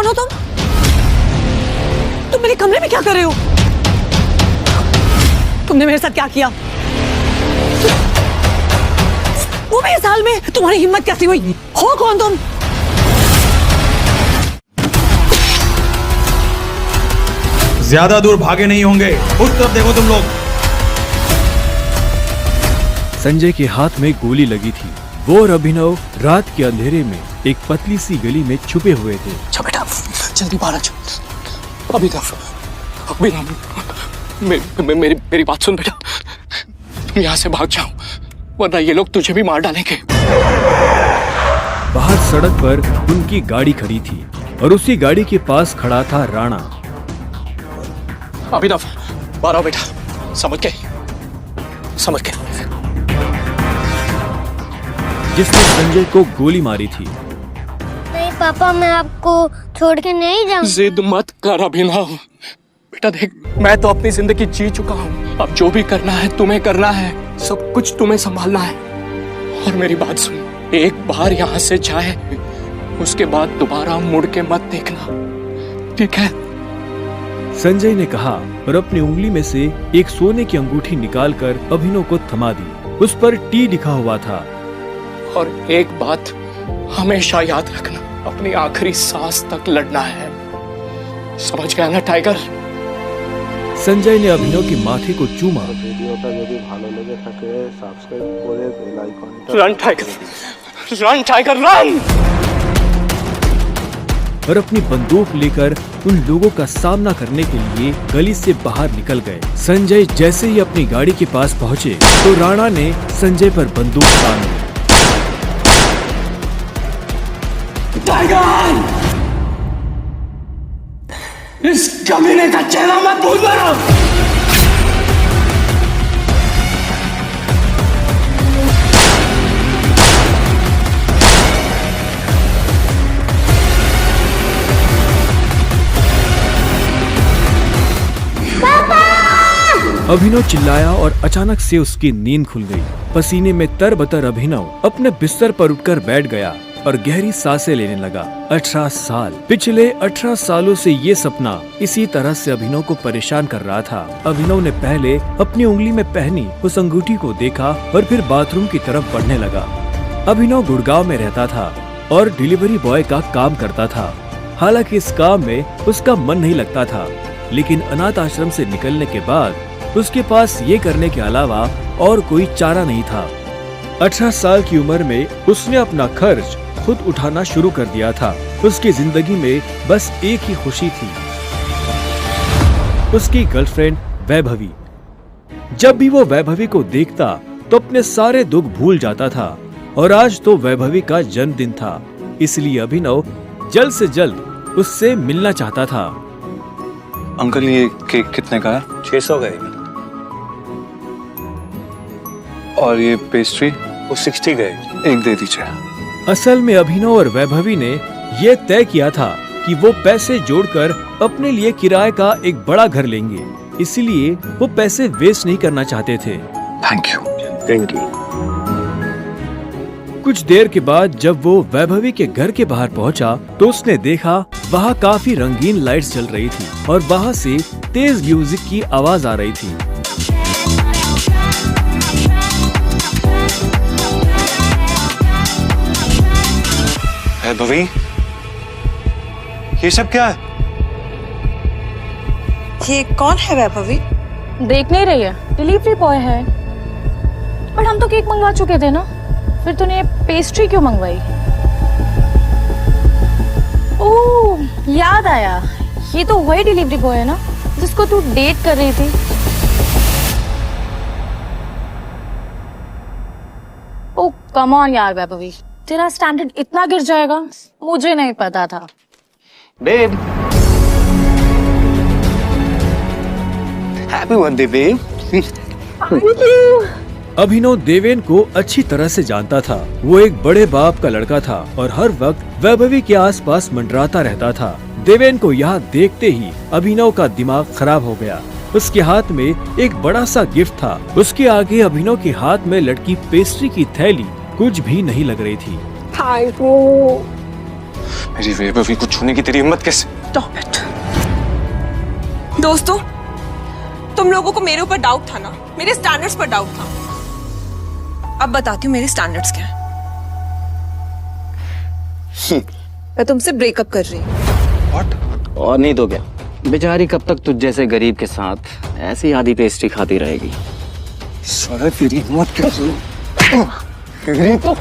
कौन हो तुम? तुम मेरे कमरे में क्या कर रहे हो? तुमने मेरे साथ क्या किया? वो भी इस हाल में? तुम्हारी हिम्मत कैसी हुई? हो कौन तुम? ज्यादा दूर भागे नहीं होंगे, उस तरफ देखो तुम लोग। संजय के हाथ में गोली लगी थी। वो और अभिनव रात के अंधेरे में एक पतली सी गली में छुपे हुए थे। अच्छा बेटा, जल्दी बाहर आ जाओ। अभिनव, मेरी बात सुन बेटा, तुम यहाँ से भाग जाओ, वरना ये लोग तुझे भी मार डालेंगे। बाहर सड़क पर उनकी गाड़ी खड़ी थी और उसी गाड़ी के पास खड़ा था राणा। अभिनव, बाहर आओ बेटा, समझ गए? जिसने संजय को गोली मारी थी। नहीं पापा, मैं आपको छोड़ के नहीं जाऊंगा। जिद मत कर अभिनव। बेटा देख, मैं तो अपनी जिंदगी जी चुका हूँ, अब जो भी करना है तुम्हें करना है, सब कुछ तुम्हें संभालना है। और मेरी बात सुन, एक बार यहाँ से जाए, उसके बाद दोबारा मुड़ के मत देखना, ठीक है? संजय ने कहा और अपनी उंगली में से एक सोने की अंगूठी निकालकर अभिनव को थमा दी। उस पर टी लिखा हुआ था। और एक बात हमेशा याद रखना, अपनी आखिरी सांस तक लड़ना है, समझ गया ना टाइगर? संजय ने अभिनव के माथे को चूमा। Run tiger, run tiger run! और अपनी बंदूक लेकर उन लोगों का सामना करने के लिए गली से बाहर निकल गए। संजय जैसे ही अपनी गाड़ी के पास पहुंचे तो राणा ने संजय पर बंदूक तान दी। टाइगर, इस कमीने का चेहरा मत भूलना। अभिनव चिल्लाया और अचानक से उसकी नींद खुल गई। पसीने में तरबतर अभिनव अपने बिस्तर पर उठकर बैठ गया और गहरी सांसें लेने लगा। 18 साल, पिछले 18 सालों से ये सपना इसी तरह से अभिनव को परेशान कर रहा था। अभिनव ने पहले अपनी उंगली में पहनी उस अंगूठी को देखा और फिर बाथरूम की तरफ बढ़ने लगा। अभिनव गुड़गांव में रहता था और डिलीवरी बॉय का काम करता था। हालांकि इस काम में उसका मन नहीं लगता था, लेकिन अनाथ आश्रम से निकलने के बाद उसके पास ये करने के अलावा और कोई चारा नहीं था। 18 साल की उम्र में उसने अपना खर्च खुद उठाना शुरू कर दिया था। उसकी जिंदगी में बस एक ही खुशी थी, उसकी गर्लफ्रेंड वैभवी। जब भी वो वैभवी को देखता तो अपने सारे दुख भूल जाता था और आज तो वैभवी का जन्मदिन था, इसलिए अभिनव जल्द से जल्द उससे मिलना चाहता था। अंकल, ये केक कितने का है? 600 का है। और ये पेस्ट्री? वो 60 का है। एक दे दीजिए। असल में अभिनव और वैभवी ने ये तय किया था कि वो पैसे जोड़कर अपने लिए किराए का एक बड़ा घर लेंगे, इसलिए वो पैसे वेस्ट नहीं करना चाहते थे। Thank you. Thank you. कुछ देर के बाद जब वो वैभवी के घर के बाहर पहुंचा तो उसने देखा वहाँ काफी रंगीन लाइट्स जल रही थी और वहाँ से तेज म्यूजिक की आवाज आ रही थी। वैभवी, ये सब क्या है? ये कौन है वैभवी? देख नहीं रही है, डिलीवरी बॉय है। बट हम तो केक मंगवा चुके थे ना, फिर तूने पेस्ट्री क्यों मंगवाई? ओह, याद आया, ये तो वही डिलीवरी बॉय है ना जिसको तू डेट कर रही थी। ओह कम ऑन यार वैभवी, तेरा स्टैंडर्ड इतना गिर जाएगा मुझे नहीं पता था। Babe, happy birthday babe. Abhinav Deven को अच्छी तरह से जानता था। वो एक बड़े बाप का लड़का था और हर वक्त वैभवी के आसपास मंडराता रहता था। देवेन को यहाँ देखते ही अभिनव का दिमाग खराब हो गया। उसके हाथ में एक बड़ा सा गिफ्ट था। उसके आगे अभिनव के हाथ में लटकी पेस्ट्री की थैली कुछ भी नहीं लग रही थी। मेरी वैभवी को छूने की तेरी हिम्मत कैसे? Stop it. दोस्तों, तुम लोगों को मेरे ऊपर डाउट था ना, मेरे स्टैंडर्ड्स पर डाउट था। अब बताती हूँ मेरे स्टैंडर्ड्स क्या हैं। मैं तुमसे ब्रेकअप कर रही हूँ। और नहीं तो क्या, बेचारी कब तक तुझ जैसे गरीब के साथ ऐसी आधी पेस्ट्री खाती रहेगी। साला तेरी हिम्मत कैसे? तो